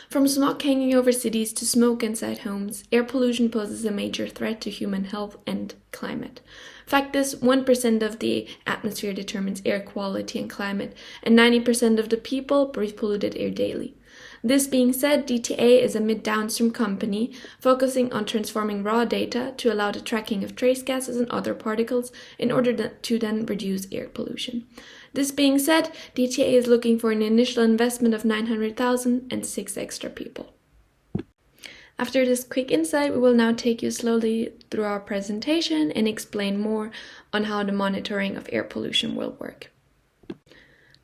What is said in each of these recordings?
From smog hanging over cities to smoke inside homes, air pollution poses a major threat to human health and climate. Fact is, 1% of the atmosphere determines air quality and climate, and 90% of the people breathe polluted air daily. This being said, DTA is a mid-downstream company focusing on transforming raw data to allow the tracking of trace gases and other particles in order to then reduce air pollution. This being said, DTA is looking for an initial investment of $900,000 and 6 extra people. After this quick insight, we will now take you slowly through our presentation and explain more on how the monitoring of air pollution will work.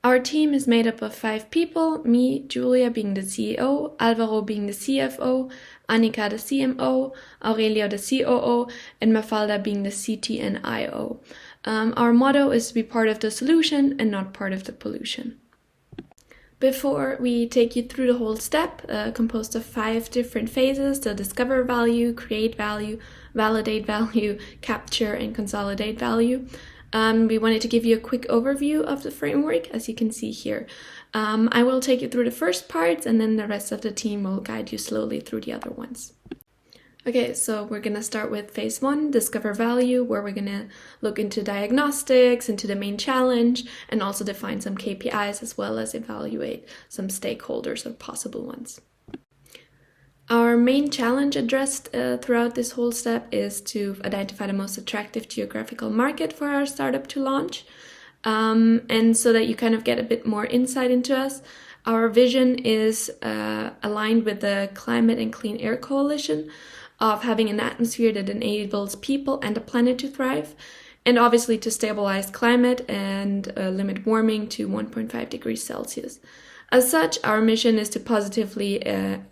Our team is made up of 5 people, me, Julia being the CEO, Alvaro being the CFO, Annika the CMO, Aurelio the COO, and Mafalda being the CT and IO. Our motto is to be part of the solution and not part of the pollution. Before we take you through the whole step, composed of 5 different phases, so discover value, create value, validate value, capture, and consolidate value, we wanted to give you a quick overview of the framework, as you can see here. I will take you through the first parts, and then the rest of the team will guide you slowly through the other ones. Okay, so we're going to start with phase 1, discover value, where we're going to look into diagnostics, into the main challenge, and also define some KPIs, as well as evaluate some stakeholders or possible ones. Our main challenge addressed throughout this whole step is to identify the most attractive geographical market for our startup to launch. And so that you kind of get a bit more insight into us, our vision is aligned with the Climate and Clean Air Coalition of having an atmosphere that enables people and the planet to thrive, and obviously to stabilize climate and limit warming to 1.5 degrees Celsius. As such, our mission is to positively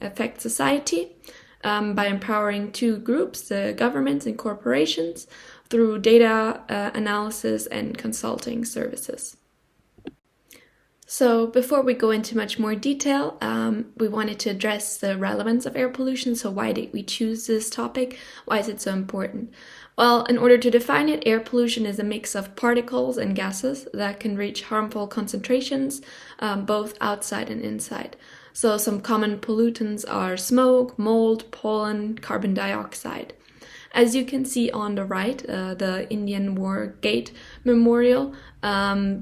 affect society by empowering 2 groups, the governments and corporations, through data analysis and consulting services. So before we go into much more detail, we wanted to address the relevance of air pollution. So why did we choose this topic? Why is it so important? Well, in order to define it, air pollution is a mix of particles and gases that can reach harmful concentrations, both outside and inside. So some common pollutants are smoke, mold, pollen, carbon dioxide. As you can see on the right, the Indian War Gate Memorial,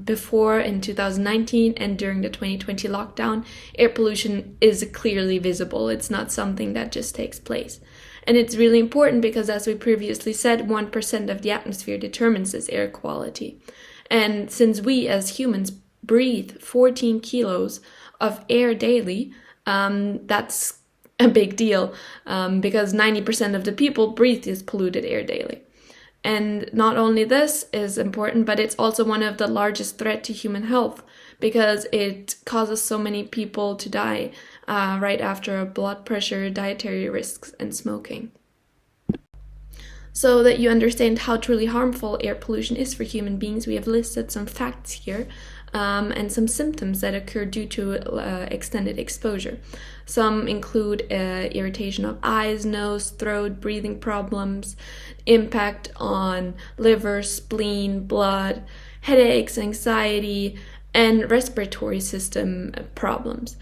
before in 2019 and during the 2020 lockdown, air pollution is clearly visible. It's not something that just takes place. And it's really important because, as we previously said, 1% of the atmosphere determines this air quality. And since we as humans breathe 14 kilos of air daily, that's a big deal because 90% of the people breathe this polluted air daily. And not only this is important, but it's also one of the largest threats to human health because it causes so many people to die right after blood pressure, dietary risks, and smoking. So that you understand how truly harmful air pollution is for human beings, we have listed some facts here and some symptoms that occur due to extended exposure. Some include irritation of eyes, nose, throat, breathing problems, impact on liver, spleen, blood, headaches, anxiety, and respiratory system problems.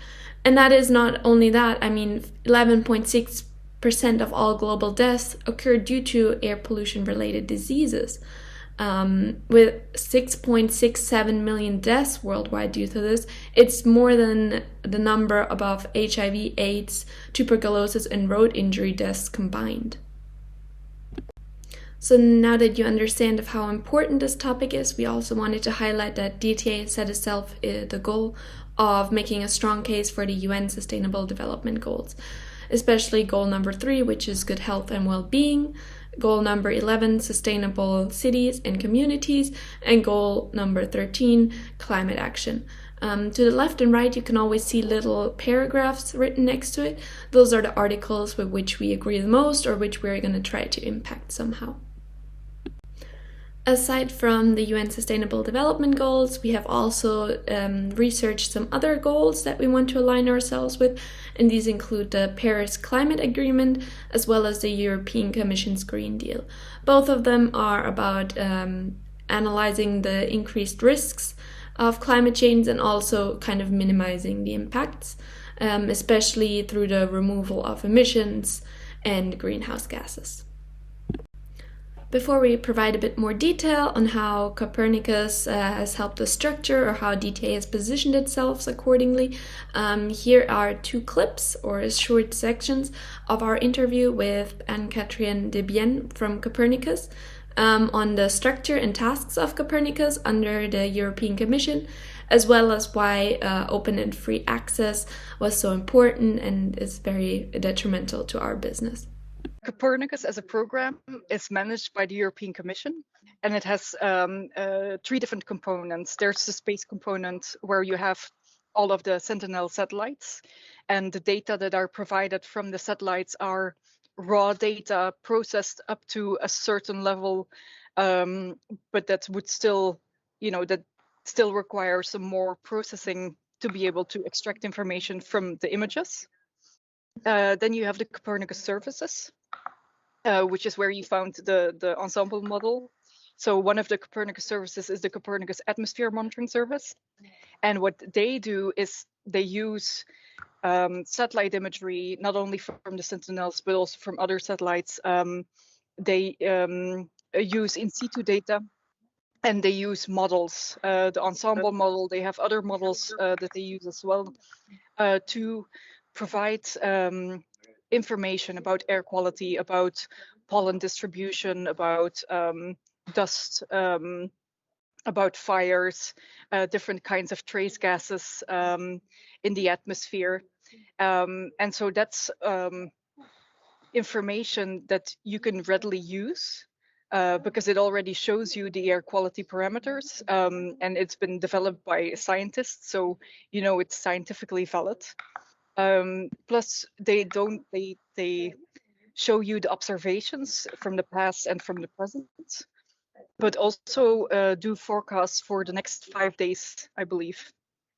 And that is not only that, 11.6% of all global deaths occur due to air pollution related diseases. With 6.67 million deaths worldwide due to this, it's more than the number of HIV, AIDS, tuberculosis, and road injury deaths combined. So now that you understand of how important this topic is, we also wanted to highlight that DTA set itself the goal of making a strong case for the UN Sustainable Development Goals, especially goal number 3, which is good health and well-being, goal number 11, sustainable cities and communities, and goal number 13, climate action. To the left and right, you can always see little paragraphs written next to it. Those are the articles with which we agree the most or which we're going to try to impact somehow. Aside from the UN Sustainable Development Goals, we have also researched some other goals that we want to align ourselves with, and these include the Paris Climate Agreement as well as the European Commission's Green Deal. Both of them are about analyzing the increased risks of climate change and also kind of minimizing the impacts. especially through the removal of emissions and greenhouse gases. Before we provide a bit more detail on how Copernicus has helped us structure or how DTA has positioned itself accordingly, here are two clips or short sections of our interview with Anne-Catherine Debienne from Copernicus on the structure and tasks of Copernicus under the European Commission, as well as why open and free access was so important and is very detrimental to our business. Copernicus as a program is managed by the European Commission, and it has 3 different components. There's the space component where you have all of the Sentinel satellites, and the data that are provided from the satellites are raw data processed up to a certain level, but that would still, that still requires some more processing to be able to extract information from the images. Then you have the Copernicus services, which is where you found the ensemble model. So one of the Copernicus services is the Copernicus Atmosphere Monitoring Service. And what they do is they use satellite imagery, not only from the Sentinels, but also from other satellites. They use in situ data, and they use models, the ensemble model. They have other models that they use as well to provide information about air quality, about pollen distribution, about dust, about fires, different kinds of trace gases in the atmosphere. And so that's information that you can readily use because it already shows you the air quality parameters, and it's been developed by scientists, so it's scientifically valid. Plus, they show you the observations from the past and from the present, but also do forecasts for the next 5 days, I believe,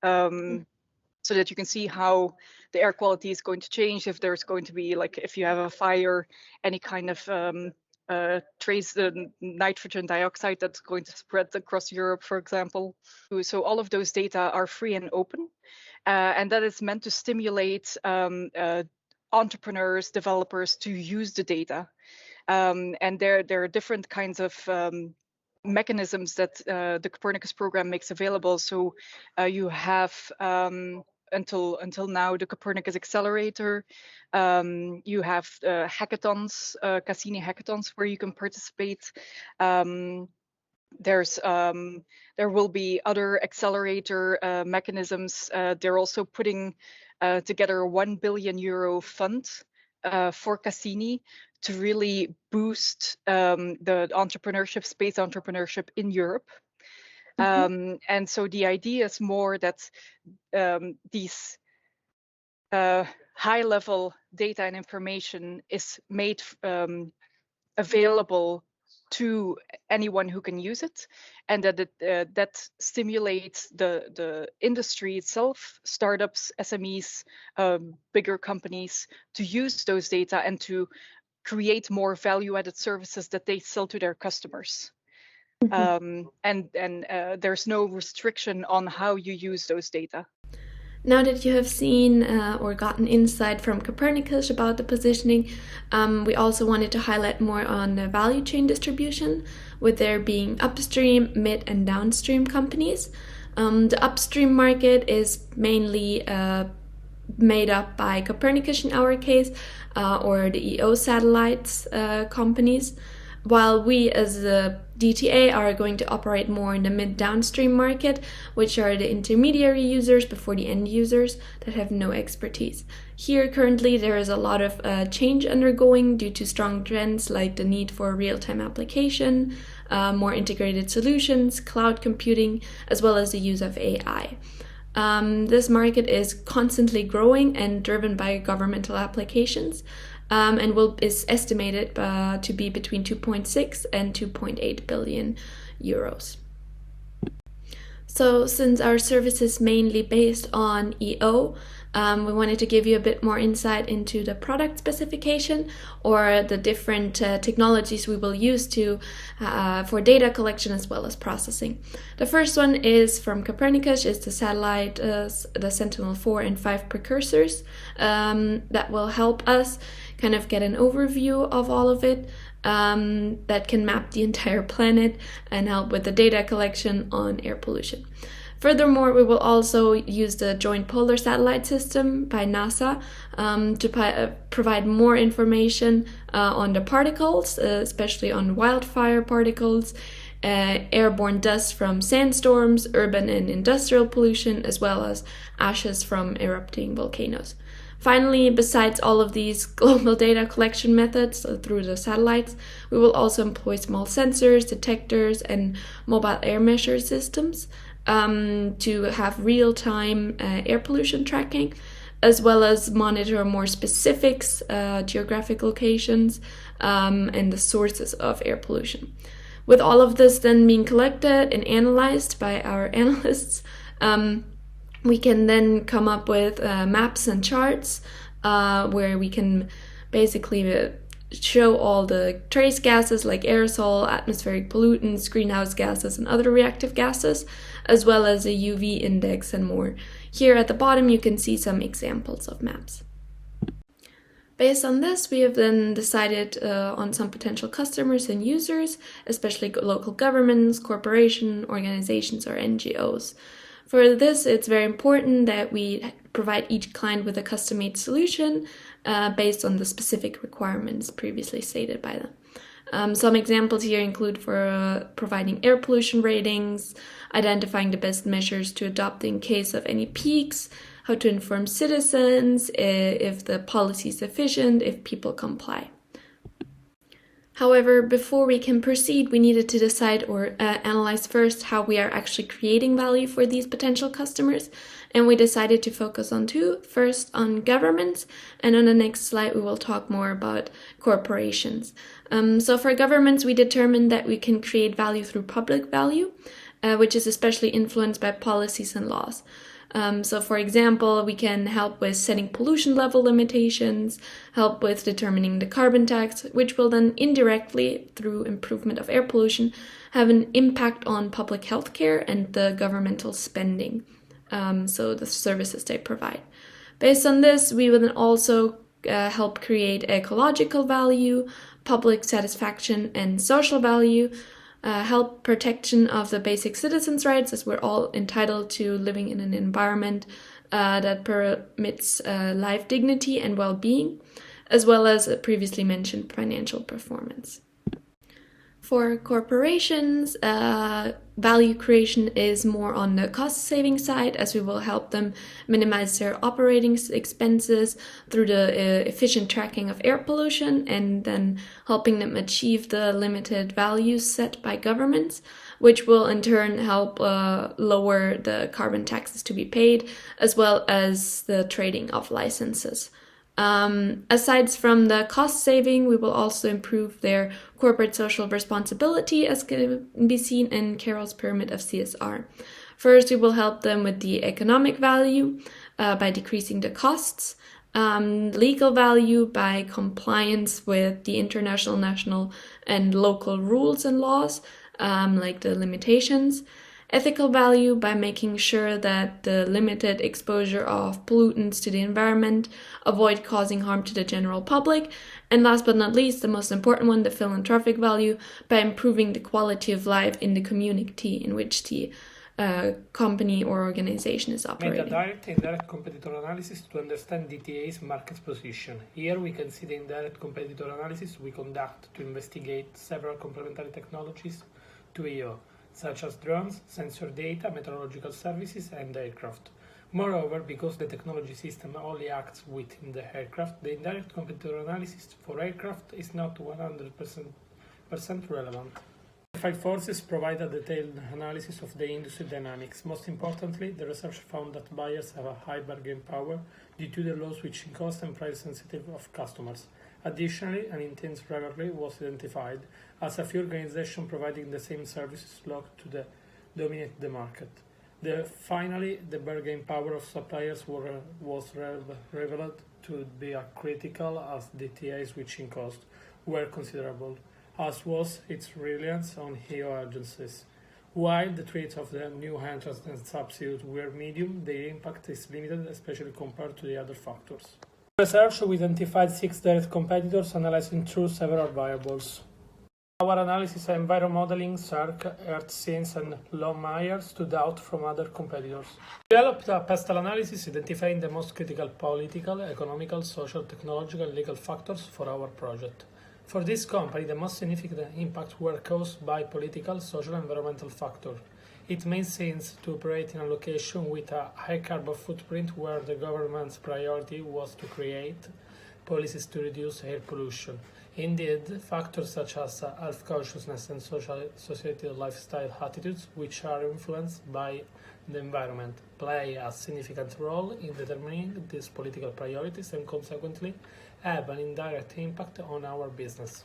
so that you can see how the air quality is going to change, if there's going to be, like, if you have a fire, any kind of trace nitrogen dioxide that's going to spread across Europe, for example. So all of those data are free and open. And that is meant to stimulate entrepreneurs, developers to use the data. And there are different kinds of mechanisms that the Copernicus program makes available. So you have until now the Copernicus Accelerator. You have hackathons, Cassini hackathons, where you can participate. There will be other accelerator mechanisms. They're also putting together a €1 billion fund for Cassini to really boost the entrepreneurship, space entrepreneurship in Europe. And so the idea is more that these high-level data and information is made available to anyone who can use it, and that that stimulates the industry itself, startups, SMEs, bigger companies, to use those data and to create more value-added services that they sell to their customers. And there's no restriction on how you use those data. Now that you have seen or gotten insight from Copernicus about the positioning, we also wanted to highlight more on the value chain distribution, with there being upstream, mid, and downstream companies. The upstream market is mainly made up by Copernicus in our case, or the EO satellites companies, while we as the DTA are going to operate more in the mid-downstream market, which are the intermediary users before the end users that have no expertise. Here currently there is a lot of change undergoing due to strong trends like the need for real-time application, more integrated solutions, cloud computing, as well as the use of AI. This market is constantly growing and driven by governmental applications, and is estimated to be between 2.6 and 2.8 billion euros. So since our service is mainly based on EO, We wanted to give you a bit more insight into the product specification or the different technologies we will use for data collection as well as processing. The first one is from Copernicus, is the satellite, the Sentinel-4 and 5 precursors that will help us kind of get an overview of all of it, that can map the entire planet and help with the data collection on air pollution. Furthermore, we will also use the Joint Polar Satellite System by NASA to provide more information on the particles, especially on wildfire particles, airborne dust from sandstorms, urban and industrial pollution, as well as ashes from erupting volcanoes. Finally, besides all of these global data collection methods through the satellites, we will also employ small sensors, detectors, and mobile air measure systems to have real-time air pollution tracking, as well as monitor more specifics, geographic locations, and the sources of air pollution. With all of this then being collected and analyzed by our analysts, we can then come up with maps and charts where we can basically show all the trace gases like aerosol, atmospheric pollutants, greenhouse gases, and other reactive gases, as well as a UV index and more. Here at the bottom you can see some examples of maps. Based on this, we have then decided on some potential customers and users, especially local governments, corporations, organizations, or NGOs. For this, it's very important that we provide each client with a custom-made solution based on the specific requirements previously stated by them. Some examples here include for providing air pollution ratings, identifying the best measures to adopt in case of any peaks, how to inform citizens, if the policy is efficient, if people comply. However, before we can proceed, we needed to decide or analyze first how we are actually creating value for these potential customers, and we decided to focus on two. First, on governments, and on the next slide we will talk more about corporations. So for governments, we determined that we can create value through public value, which is especially influenced by policies and laws. So for example, we can help with setting pollution level limitations, help with determining the carbon tax, which will then indirectly, through improvement of air pollution, have an impact on public health care and the governmental spending, so the services they provide. Based on this, we will then also help create ecological value, public satisfaction, and social value, help protection of the basic citizens' rights, as we're all entitled to living in an environment that permits life dignity and well-being, as well as previously mentioned financial performance. For corporations, value creation is more on the cost-saving side, as we will help them minimize their operating expenses through the efficient tracking of air pollution, and then helping them achieve the limited values set by governments, which will in turn help lower the carbon taxes to be paid, as well as the trading of licenses. Aside from the cost saving, we will also improve their corporate social responsibility, as can be seen in Carroll's pyramid of CSR. First, we will help them with the economic value by decreasing the costs, legal value by compliance with the international, national, and local rules and laws, like the limitations, ethical value by making sure that the limited exposure of pollutants to the environment avoid causing harm to the general public, and last but not least, the most important one, the philanthropic value, by improving the quality of life in the community in which the company or organization is operating. Made a direct and indirect competitor analysis to understand DTA's market position. Here we can see the indirect competitor analysis we conduct to investigate several complementary technologies to EO, such as drones, sensor data, meteorological services, and aircraft. Moreover, because the technology system only acts within the aircraft, the indirect competitor analysis for aircraft is not 100% relevant. The five forces provide a detailed analysis of the industry dynamics. Most importantly, the research found that buyers have a high bargaining power due to the low switching cost and price sensitivity of customers. Additionally, an intense rivalry was identified, as a few organizations providing the same services look to dominate the market. Finally, the bargaining power of suppliers was revealed to be critical as DTA switching costs were considerable, as was its reliance on EU agencies. While the threats of the new entrants and substitutes were medium, their impact is limited, especially compared to the other factors. Research, we identified 6 direct competitors, analyzing through several variables. Our analysis and environmodeling, CERC, EarthScience, and Longmire stood out from other competitors. We developed a pestle analysis identifying the most critical political, economical, social, technological, and legal factors for our project. For this company, the most significant impacts were caused by political, social, and environmental factors. It made sense to operate in a location with a high carbon footprint where the government's priority was to create policies to reduce air pollution. Indeed, factors such as health consciousness and societal lifestyle attitudes, which are influenced by the environment, play a significant role in determining these political priorities and consequently have an indirect impact on our business.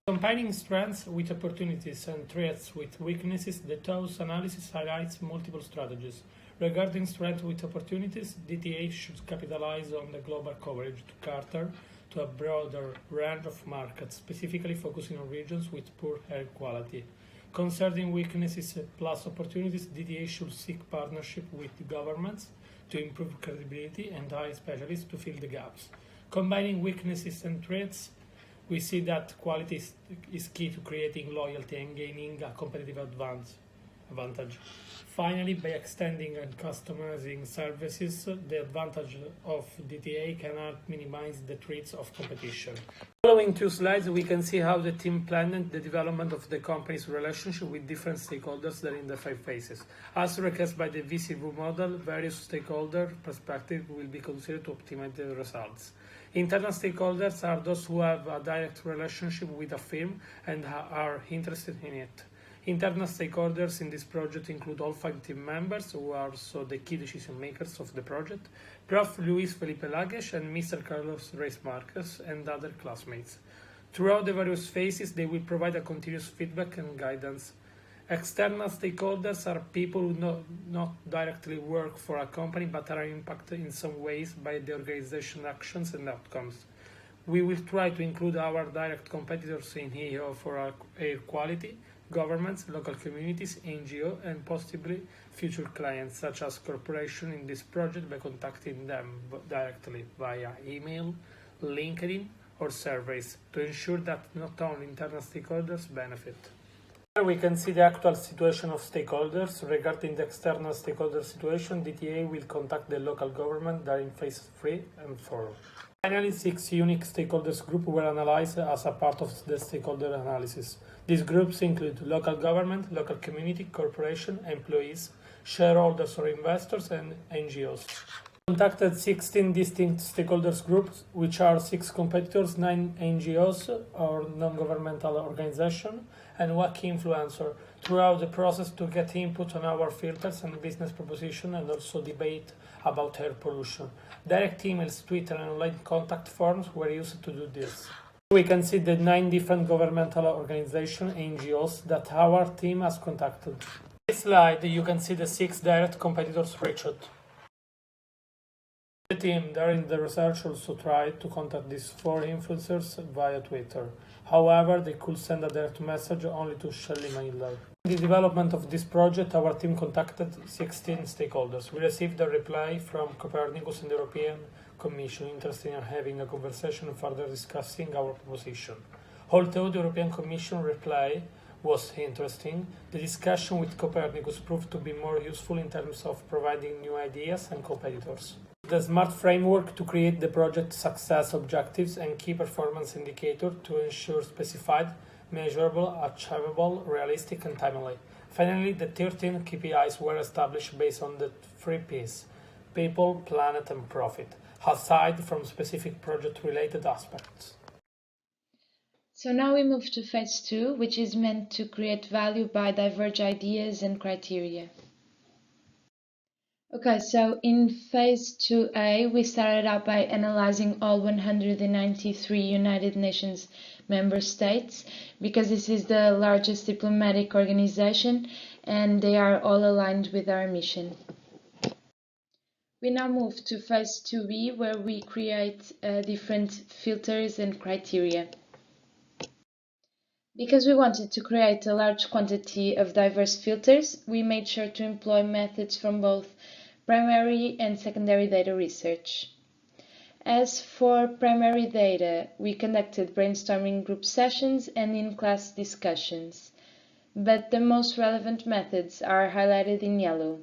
Combining strengths with opportunities and threats with weaknesses, the TOWS analysis highlights multiple strategies. Regarding strengths with opportunities, DTA should capitalize on the global coverage to cater to a broader range of markets, specifically focusing on regions with poor air quality. Concerning weaknesses plus opportunities, DTA should seek partnership with governments to improve credibility and hire specialists to fill the gaps. Combining weaknesses and threats, we see that quality is key to creating loyalty and gaining a competitive advantage. Finally, by extending and customizing services, the advantage of DTA can help minimize the threats of competition. Following 2 slides, we can see how the team planned the development of the company's relationship with different stakeholders during the 5 phases. As requested by the VCW model, various stakeholder perspectives will be considered to optimize the results. Internal stakeholders are those who have a direct relationship with a firm and are interested in it. Internal stakeholders in this project include all 5 team members, who are also the key decision makers of the project, Prof. Luis Felipe Lages and Mr. Carlos Reis Marquez, and other classmates. Throughout the various phases, they will provide a continuous feedback and guidance. External stakeholders are people who not directly work for a company but are impacted in some ways by the organization's actions and outcomes. We will try to include our direct competitors in here for air quality, governments, local communities, NGO, and possibly future clients such as corporations in this project by contacting them directly via email, LinkedIn, or surveys to ensure that not only internal stakeholders benefit. Here we can see the actual situation of stakeholders. Regarding the external stakeholder situation, DTA will contact the local government during phases 3 and 4. Finally, 6 unique stakeholders groups were analyzed as a part of the stakeholder analysis. These groups include local government, local community, corporation, employees, shareholders or investors, and NGOs. Contacted 16 distinct stakeholders groups, which are 6 competitors, 9 NGOs or non-governmental organizations, and 1 key influencer throughout the process to get input on our filters and business proposition, and also debate about air pollution. Direct emails, Twitter, and online contact forms were used to do this. We can see the 9 different governmental organizations, NGOs, that our team has contacted. On this slide, you can see the 6 direct competitors reached. The team during the research also tried to contact these 4 influencers via Twitter. However, they could send a direct message only to Shelley Miller. In the development of this project, our team contacted 16 stakeholders. We received a reply from Copernicus and the European Commission interested in having a conversation and further discussing our proposition. Although the European Commission reply was interesting, the discussion with Copernicus proved to be more useful in terms of providing new ideas and competitors. The SMART framework to create the project success objectives and key performance indicators to ensure specified, measurable, achievable, realistic, and timely. Finally, the 13 KPIs were established based on the 3 Ps: people, planet, and profit, aside from specific project-related aspects. So now we move to phase 2, which is meant to create value by diverge ideas and criteria. Okay, so in phase 2A, we started out by analyzing all 193 United Nations member states, because this is the largest diplomatic organization and they are all aligned with our mission. We now move to phase 2B, where we create different filters and criteria. Because we wanted to create a large quantity of diverse filters, we made sure to employ methods from both primary and secondary data research. As for primary data, we conducted brainstorming group sessions and in-class discussions, but the most relevant methods are highlighted in yellow.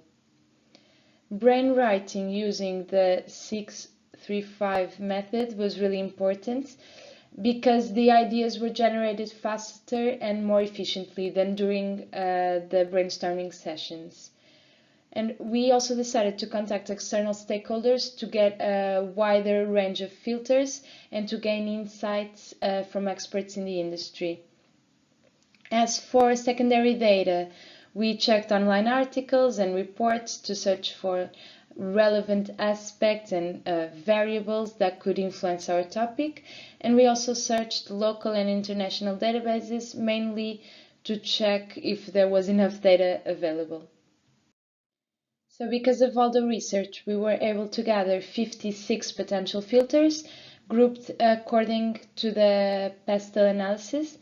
Brainwriting using the 635 method was really important because the ideas were generated faster and more efficiently than during the brainstorming sessions. And we also decided to contact external stakeholders to get a wider range of filters and to gain insights from experts in the industry. As for secondary data, we checked online articles and reports to search for relevant aspects and variables that could influence our topic, and we also searched local and international databases, mainly to check if there was enough data available. So because of all the research, we were able to gather 56 potential filters grouped according to the PESTEL analysis.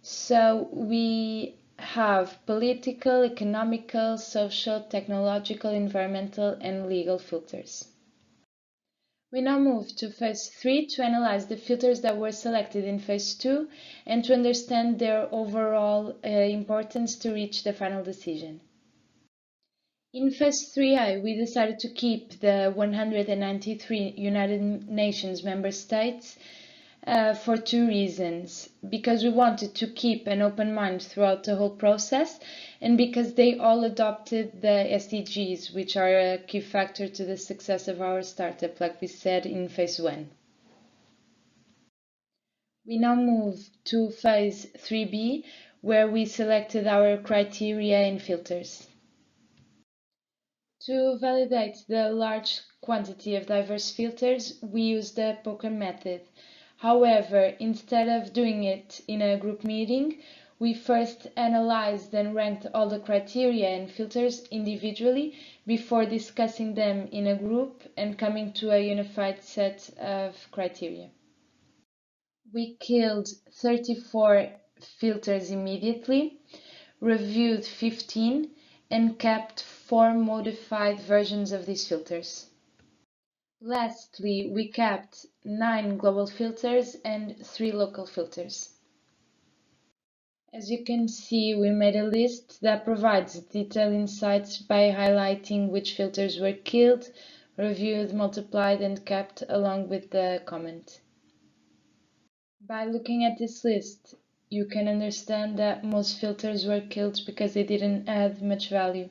So we have political, economical, social, technological, environmental, and legal filters. We now move to phase 3 to analyze the filters that were selected in phase 2 and to understand their overall importance to reach the final decision. In phase 3A, we decided to keep the 193 United Nations member states for two reasons. Because we wanted to keep an open mind throughout the whole process, and because they all adopted the SDGs, which are a key factor to the success of our startup, like we said in phase 1. We now move to phase 3B, where we selected our criteria and filters. To validate the large quantity of diverse filters, we used the poker method. However, instead of doing it in a group meeting, we first analyzed and ranked all the criteria and filters individually before discussing them in a group and coming to a unified set of criteria. We killed 34 filters immediately, reviewed 15, and kept 4 modified versions of these filters. Lastly, we kept 9 global filters and 3 local filters. As you can see, we made a list that provides detailed insights by highlighting which filters were killed, reviewed, multiplied, and kept, along with the comment. By looking at this list, you can understand that most filters were killed because they didn't add much value.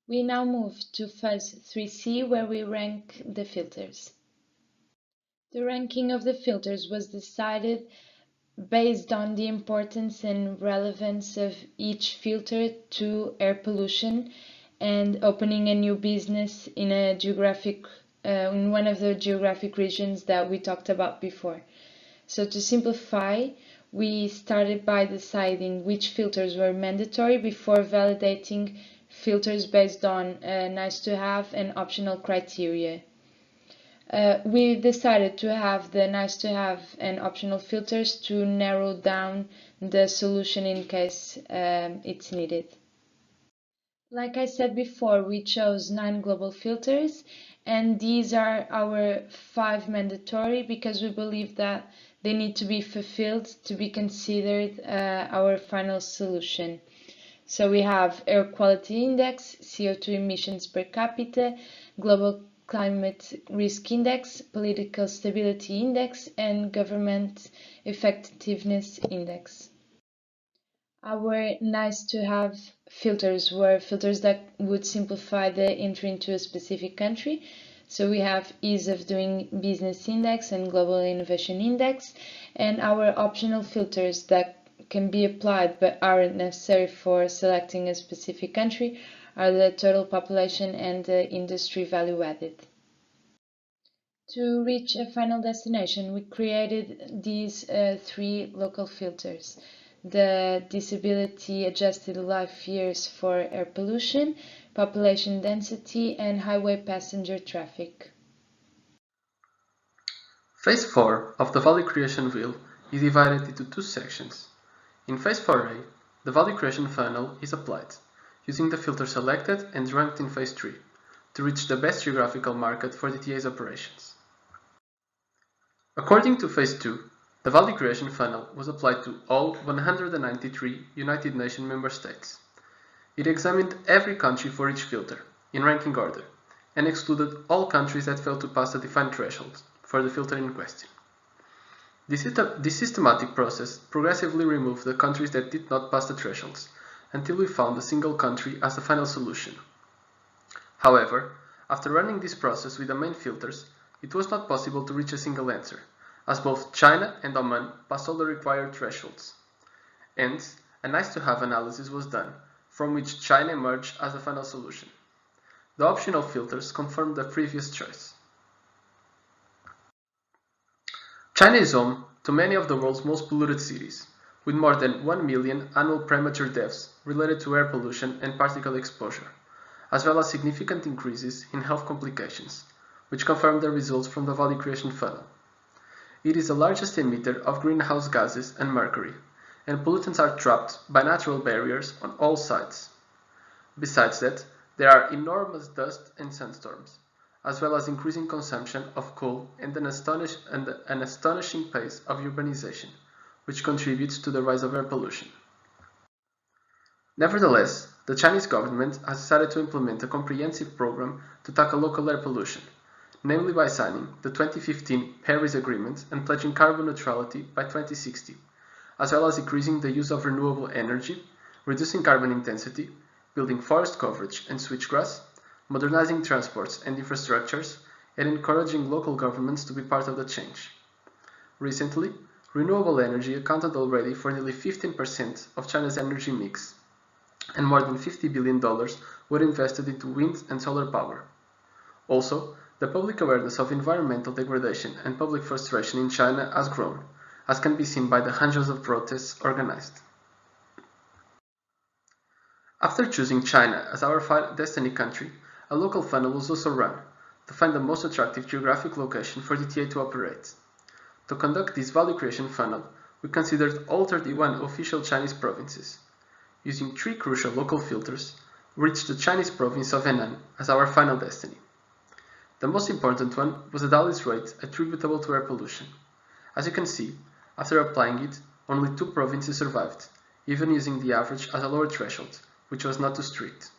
We now move to phase 3C, where we rank the filters. The ranking of the filters was decided based on the importance and relevance of each filter to air pollution and opening a new business in a in one of the geographic regions that we talked about before. So to simplify, we started by deciding which filters were mandatory before validating filters based on nice to have and optional criteria. We decided to have the nice to have and optional filters to narrow down the solution in case it's needed. Like I said before, we chose 9 global filters, and these are our 5 mandatory because we believe that they need to be fulfilled to be considered our final solution. So we have air quality index, CO2 emissions per capita, global climate risk index, political stability index, and government effectiveness index. Our nice to have filters were filters that would simplify the entry into a specific country. So we have ease of doing business index and global innovation index, and our optional filters that can be applied but aren't necessary for selecting a specific country are the total population and the industry value added. To reach a final destination, we created these 3 local filters. the disability adjusted life years for air pollution, population density, and highway passenger traffic. Phase 4 of the value creation wheel is divided into two sections. In Phase 4a, the value creation funnel is applied, using the filter selected and ranked in Phase 3, to reach the best geographical market for DTA's operations. According to Phase 2, the value creation funnel was applied to all 193 United Nations member states. It examined every country for each filter, in ranking order, and excluded all countries that failed to pass the defined threshold for the filter in question. This systematic process progressively removed the countries that did not pass the thresholds, until we found a single country as the final solution. However, after running this process with the main filters, it was not possible to reach a single answer, as both China and Oman passed all the required thresholds. Hence, a nice-to-have analysis was done, from which China emerged as the final solution. The optional filters confirmed the previous choice. China is home to many of the world's most polluted cities, with more than 1 million annual premature deaths related to air pollution and particle exposure, as well as significant increases in health complications, which confirm the results from the value creation funnel. It is the largest emitter of greenhouse gases and mercury, and pollutants are trapped by natural barriers on all sides. Besides that, there are enormous dust and sandstorms, as well as increasing consumption of coal and an astonishing pace of urbanization, which contributes to the rise of air pollution. Nevertheless, the Chinese government has decided to implement a comprehensive program to tackle local air pollution, namely by signing the 2015 Paris Agreement and pledging carbon neutrality by 2060, as well as increasing the use of renewable energy, reducing carbon intensity, building forest coverage and switchgrass, modernizing transports and infrastructures, and encouraging local governments to be part of the change. Recently, renewable energy accounted already for nearly 15% of China's energy mix, and more than $50 billion were invested into wind and solar power. Also, the public awareness of environmental degradation and public frustration in China has grown, as can be seen by the hundreds of protests organized. After choosing China as our destiny country, a local funnel was also run to find the most attractive geographic location for DTA to operate. To conduct this value creation funnel, we considered all 31 official Chinese provinces. Using 3 crucial local filters, we reached the Chinese province of Henan as our final destiny. The most important one was the Dalis rate attributable to air pollution. As you can see, after applying it, only 2 provinces survived, even using the average as a lower threshold, which was not too strict.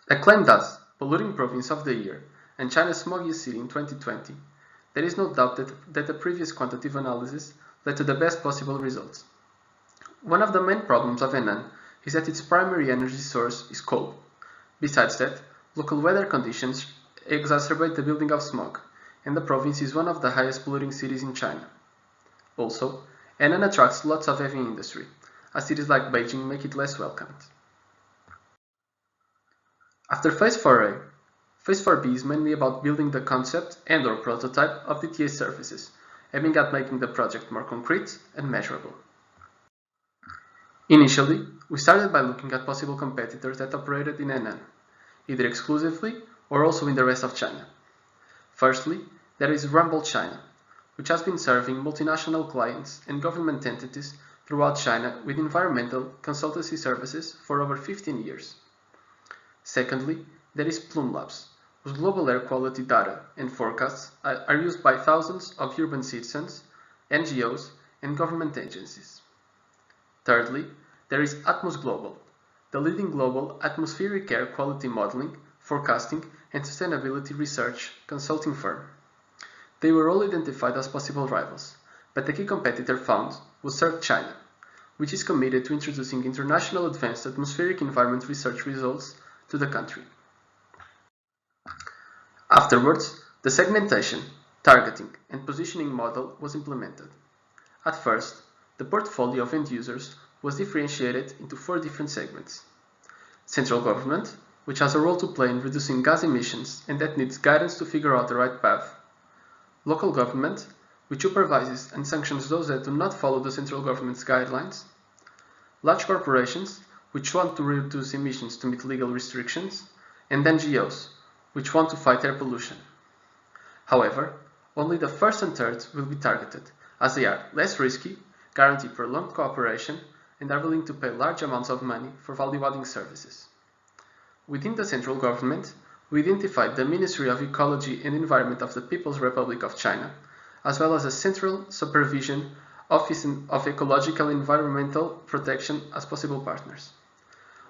Acclaimed as Polluting Province of the Year and China's Smoggiest City in 2020, there is no doubt that the previous quantitative analysis led to the best possible results. One of the main problems of Henan is that its primary energy source is coal. Besides that, local weather conditions exacerbate the building of smog, and the province is one of the highest polluting cities in China. Also, Henan attracts lots of heavy industry, as cities like Beijing make it less welcomed. After Phase 4a, Phase 4b is mainly about building the concept and/or prototype of DTA services, aiming at making the project more concrete and measurable. Initially, we started by looking at possible competitors that operated in Henan, either exclusively or also in the rest of China. Firstly, there is Rumble China, which has been serving multinational clients and government entities throughout China with environmental consultancy services for over 15 years. Secondly, there is Plume Labs, whose global air quality data and forecasts are used by thousands of urban citizens, NGOs, and government agencies. Thirdly, there is Atmos Global, the leading global atmospheric air quality modeling, forecasting, and sustainability research consulting firm. They were all identified as possible rivals, but the key competitor found was CERT China, which is committed to introducing international advanced atmospheric environment research results to the country. Afterwards, the segmentation, targeting, and positioning model was implemented. At first, the portfolio of end users was differentiated into 4 different segments. Central government, which has a role to play in reducing gas emissions and that needs guidance to figure out the right path. Local government, which supervises and sanctions those that do not follow the central government's guidelines, large corporations, which want to reduce emissions to meet legal restrictions, and NGOs, which want to fight air pollution. However, only the first and third will be targeted, as they are less risky, guarantee prolonged cooperation, and are willing to pay large amounts of money for value-adding services. Within the central government, we identified the Ministry of Ecology and Environment of the People's Republic of China, as well as a Central Supervision Office of Ecological and Environmental Protection as possible partners.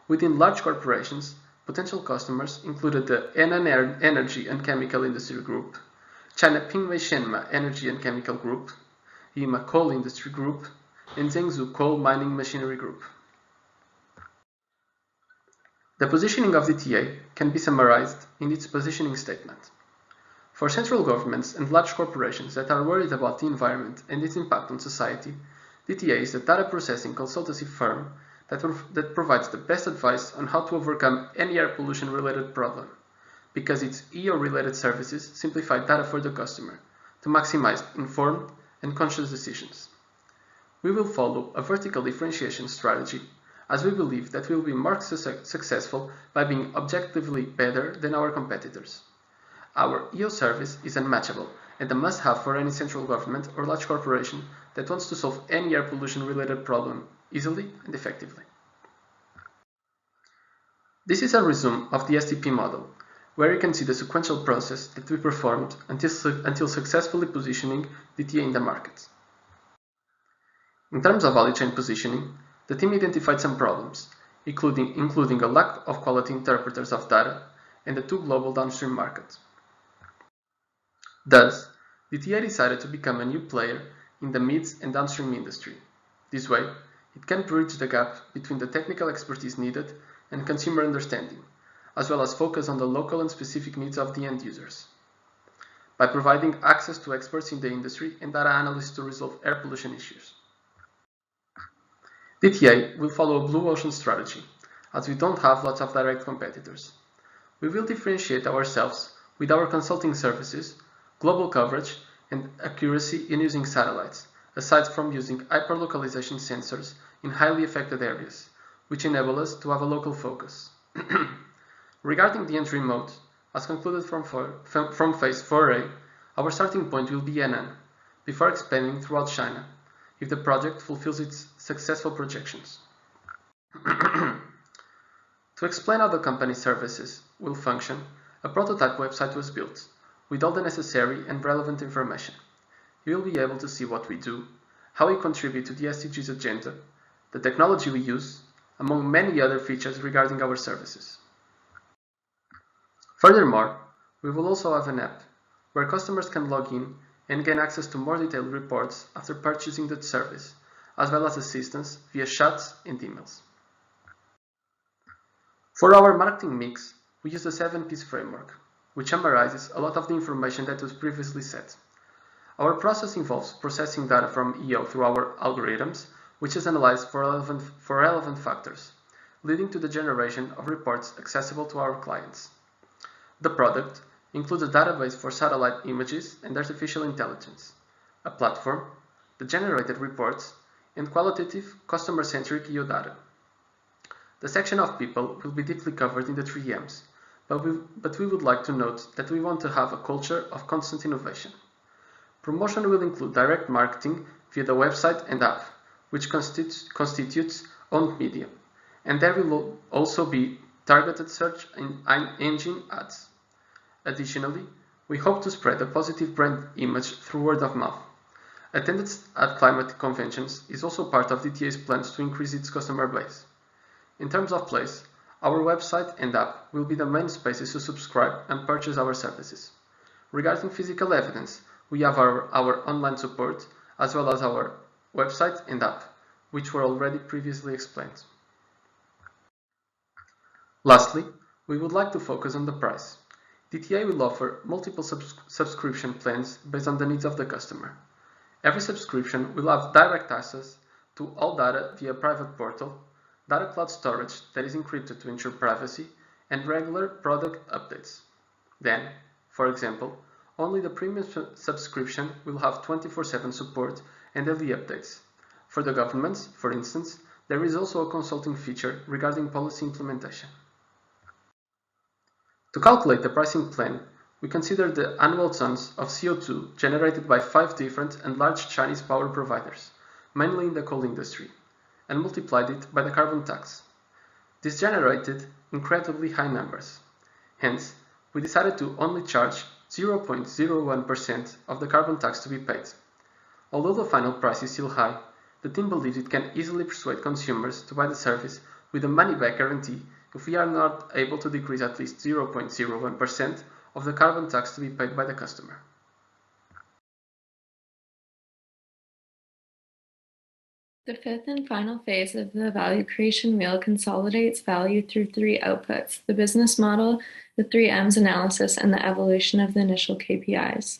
Within large corporations, potential customers included the Henan Energy and Chemical Industry Group, China Pingwei Shenma Energy and Chemical Group, Yima Coal Industry Group, and Zhengzhou Coal Mining Machinery Group. The positioning of DTA can be summarized in its positioning statement. For central governments and large corporations that are worried about the environment and its impact on society, DTA is a data processing consultancy firm that provides the best advice on how to overcome any air pollution related problem, because its EO-related services simplify data for the customer to maximize informed and conscious decisions. We will follow a vertical differentiation strategy, as we believe that we will be more successful by being objectively better than our competitors. Our EO service is unmatchable and a must-have for any central government or large corporation that wants to solve any air pollution-related problem easily and effectively. This is a resume of the SDP model, where you can see the sequential process that we performed until successfully positioning DTA in the market. In terms of value chain positioning, the team identified some problems, including a lack of quality interpreters of data and the two global downstream markets. Thus, DTA decided to become a new player in the mids and downstream industry. This way, it can bridge the gap between the technical expertise needed and consumer understanding, as well as focus on the local and specific needs of the end users. By providing access to experts in the industry and data analysts to resolve air pollution issues. DTA will follow a blue ocean strategy, as we don't have lots of direct competitors. We will differentiate ourselves with our consulting services, global coverage, and accuracy in using satellites, aside from using hyperlocalization sensors in highly affected areas, which enable us to have a local focus. Regarding the entry mode, as concluded from phase 4A, our starting point will be Henan, before expanding throughout China, if the project fulfills its successful projections. To explain how the company's services will function, a prototype website was built, with all the necessary and relevant information. You will be able to see what we do, how we contribute to the SDGs agenda, the technology we use, among many other features regarding our services. Furthermore, we will also have an app, where customers can log in and gain access to more detailed reports after purchasing the service, as well as assistance via chats and emails. For our marketing mix, we use the 7Ps framework, which summarizes a lot of the information that was previously said. Our process involves processing data from EO through our algorithms, which is analyzed for relevant factors, leading to the generation of reports accessible to our clients. The product includes a database for satellite images and artificial intelligence, a platform, the generated reports, and qualitative, customer-centric EO data. The section of people will be deeply covered in the 3 M's, but we would like to note that we want to have a culture of constant innovation. Promotion will include direct marketing via the website and app, which constitutes owned media, and there will also be targeted search engine ads. Additionally, we hope to spread a positive brand image through word of mouth. Attendance at climate conventions is also part of DTA's plans to increase its customer base. In terms of place, our website and app will be the main spaces to subscribe and purchase our services. Regarding physical evidence, we have our online support, as well as our website and app, which were already previously explained. Lastly, we would like to focus on the price. DTA will offer multiple subscription plans based on the needs of the customer. Every subscription will have direct access to all data via private portal, data cloud storage that is encrypted to ensure privacy, and regular product updates. Then, for example, only the premium subscription will have 24/7 support and daily updates. For the governments, for instance, there is also a consulting feature regarding policy implementation. To calculate the pricing plan, we consider the annual tons of CO2 generated by 5 different and large Chinese power providers, mainly in the coal industry, and multiplied it by the carbon tax. This generated incredibly high numbers. Hence, we decided to only charge 0.01% of the carbon tax to be paid. Although the final price is still high, the team believes it can easily persuade consumers to buy the service with a money-back guarantee if we are not able to decrease at least 0.01% of the carbon tax to be paid by the customer. The fifth and final phase of the value creation wheel consolidates value through 3 outputs: the business model, the 3 M's analysis, and the evolution of the initial KPIs.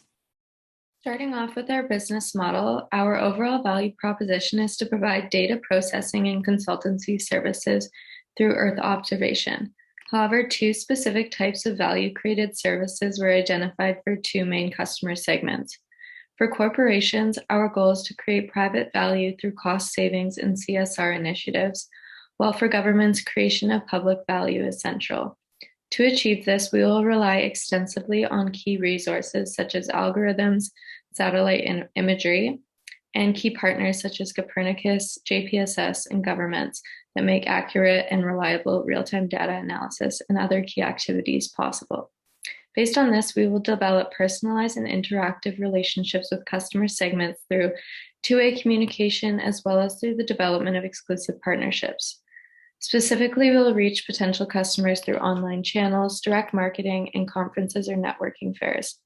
Starting off with our business model, our overall value proposition is to provide data processing and consultancy services through Earth observation. However, 2 specific types of value-created services were identified for 2 main customer segments. For corporations, our goal is to create private value through cost savings and CSR initiatives, while for governments, creation of public value is central. To achieve this, we will rely extensively on key resources such as algorithms, satellite imagery, and key partners such as Copernicus, JPSS, and governments that make accurate and reliable real-time data analysis and other key activities possible. Based on this, we will develop personalized and interactive relationships with customer segments through two-way communication as well as through the development of exclusive partnerships. Specifically, we will reach potential customers through online channels, direct marketing, and conferences or networking fairs.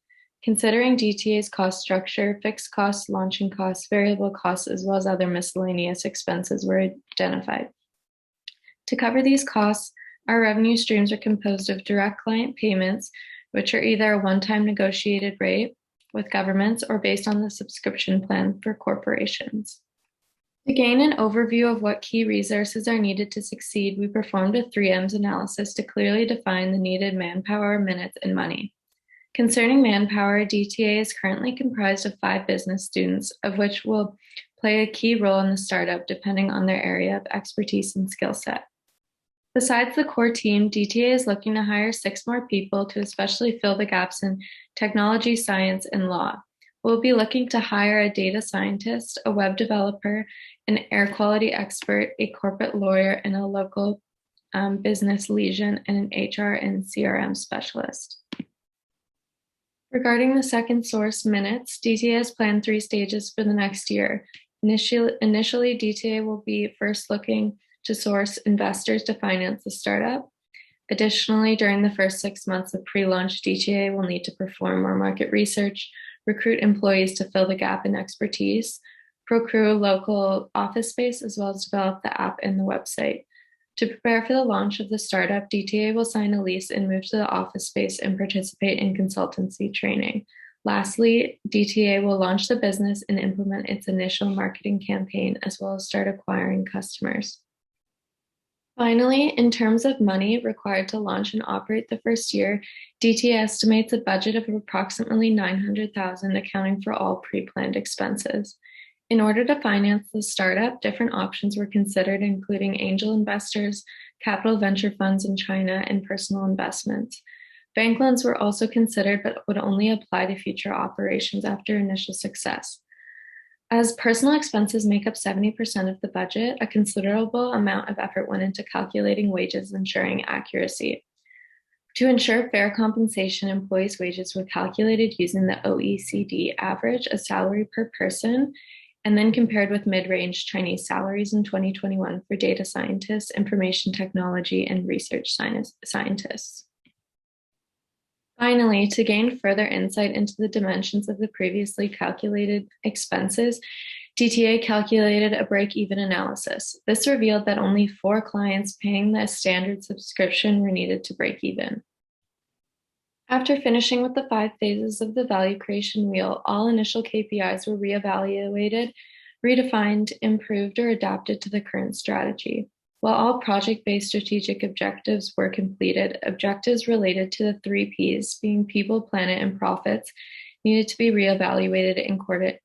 Considering DTA's cost structure, fixed costs, launching costs, variable costs, as well as other miscellaneous expenses were identified. To cover these costs, our revenue streams are composed of direct client payments, which are either a one-time negotiated rate with governments or based on the subscription plan for corporations. To gain an overview of what key resources are needed to succeed, we performed a 3M's analysis to clearly define the needed manpower, minutes, and money. Concerning manpower, DTA is currently comprised of 5 business students, of which will play a key role in the startup depending on their area of expertise and skill set. Besides the core team, DTA is looking to hire 6 more people to especially fill the gaps in technology, science, and law. We'll be looking to hire a data scientist, a web developer, an air quality expert, a corporate lawyer, and a local business liaison, and an HR and CRM specialist. Regarding the second source, minutes, DTA has planned 3 stages for the next year. Initially, DTA will be first looking to source investors to finance the startup. Additionally, during the first 6 months of pre-launch, DTA will need to perform more market research, recruit employees to fill the gap in expertise, procure local office space, as well as develop the app and the website. To prepare for the launch of the startup, DTA will sign a lease and move to the office space and participate in consultancy training. Lastly, DTA will launch the business and implement its initial marketing campaign, as well as start acquiring customers. Finally, in terms of money required to launch and operate the first year, DTA estimates a budget of approximately $900,000, accounting for all pre-planned expenses. In order to finance the startup, different options were considered, including angel investors, capital venture funds in China, and personal investments. Bank loans were also considered, but would only apply to future operations after initial success. As personal expenses make up 70% of the budget, a considerable amount of effort went into calculating wages, ensuring accuracy. To ensure fair compensation, employees' wages were calculated using the OECD average, a salary per person, and then compared with mid-range Chinese salaries in 2021 for data scientists, information technology, and research scientists. Finally, to gain further insight into the dimensions of the previously calculated expenses, DTA calculated a break-even analysis. This revealed that only 4 clients paying the standard subscription were needed to break even. After finishing with the 5 phases of the value creation wheel, all initial KPIs were reevaluated, redefined, improved, or adapted to the current strategy. While all project-based strategic objectives were completed, objectives related to the 3 Ps, being people, planet, and profits, needed to be reevaluated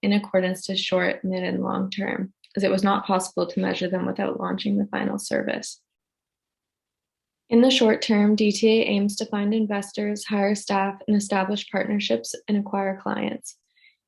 in accordance to short, mid, and long term, as it was not possible to measure them without launching the final service. In the short term, DTA aims to find investors, hire staff, and establish partnerships and acquire clients.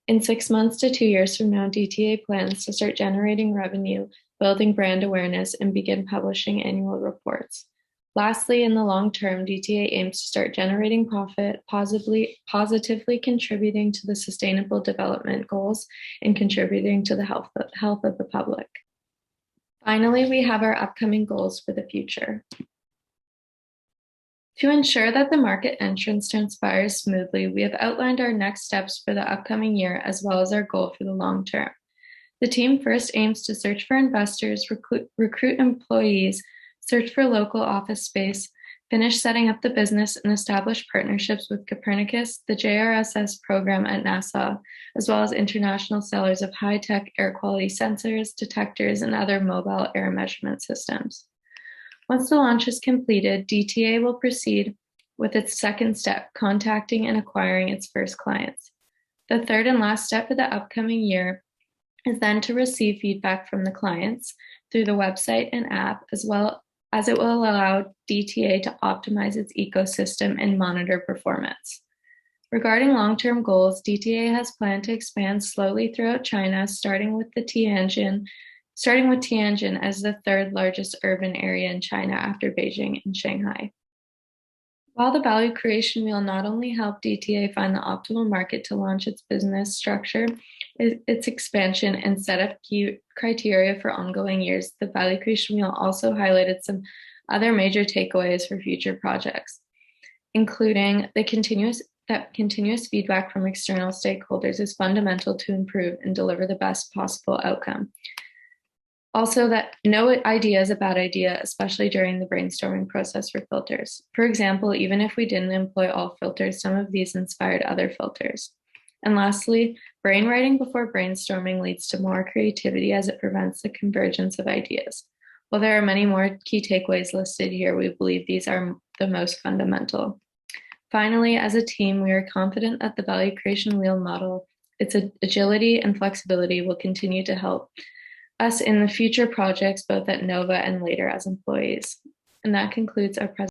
In 6 months to 2 years from now, DTA plans to start generating revenue, building brand awareness, and begin publishing annual reports. Lastly, in the long term, DTA aims to start generating profit, positively contributing to the sustainable development goals and contributing to the health of the public. Finally, we have our upcoming goals for the future. To ensure that the market entrance transpires smoothly, we have outlined our next steps for the upcoming year as well as our goal for the long term. The team first aims to search for investors, recruit employees, search for local office space, finish setting up the business, and establish partnerships with Copernicus, the JRSS program at NASA, as well as international sellers of high-tech air quality sensors, detectors, and other mobile air measurement systems. Once the launch is completed, DTA will proceed with its second step, contacting and acquiring its first clients. The third and last step of the upcoming year is then to receive feedback from the clients through the website and app, as well as it will allow DTA to optimize its ecosystem and monitor performance. Regarding long-term goals, DTA has planned to expand slowly throughout China, starting with Tianjin as the 3rd largest urban area in China after Beijing and Shanghai. While the value creation wheel not only helped DTA find the optimal market to launch its business structure, its expansion, and set up key criteria for ongoing years, the value creation wheel also highlighted some other major takeaways for future projects, including that continuous feedback from external stakeholders is fundamental to improve and deliver the best possible outcome. Also, that no idea is a bad idea, especially during the brainstorming process for filters. For example, even if we didn't employ all filters, some of these inspired other filters. And lastly, brainwriting before brainstorming leads to more creativity as it prevents the convergence of ideas. While there are many more key takeaways listed here, we believe these are the most fundamental. Finally, as a team, we are confident that the value creation wheel model, its agility and flexibility will continue to help us in the future projects, both at NOVA and later as employees. And that concludes our presentation.